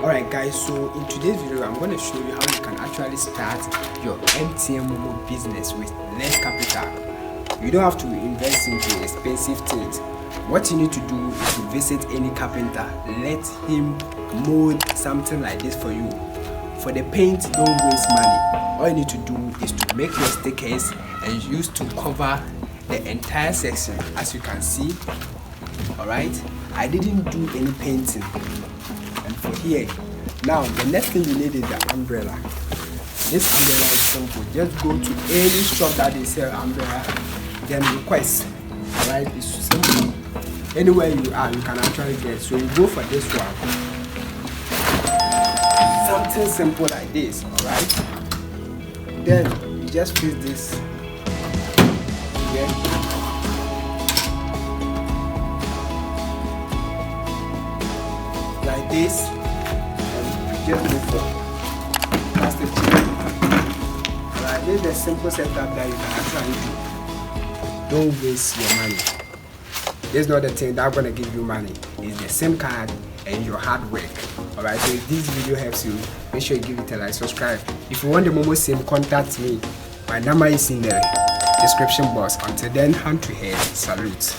Alright guys, so in today's video I'm going to show you how you can actually start your MTN MOMO business with less capital. You don't have to invest into expensive things. What you need to do is to visit any carpenter, let him mold something like this for you. For the paint, don't waste money. All you need to do is to make your stickers and use to cover the entire section, as you can see. Alright, I didn't do any painting. And for here, now the next thing you need is the umbrella. This umbrella is simple. Just go to any shop that they sell umbrella, then request. Alright, it's simple. Anywhere you are, you can actually get. So you go for this one. Something simple like this, alright? Then you just fix this. Okay? Like this, and just go for plastic chain. Alright, this is the simple setup that you can actually do. Don't waste your money. This is not the thing that's gonna give you money. It's the SIM card and your hard work. Alright, so if this video helps you, make sure you give it a like, subscribe. If you want the Momo SIM, contact me. My number is in the description box. Until then, hand to head, salute.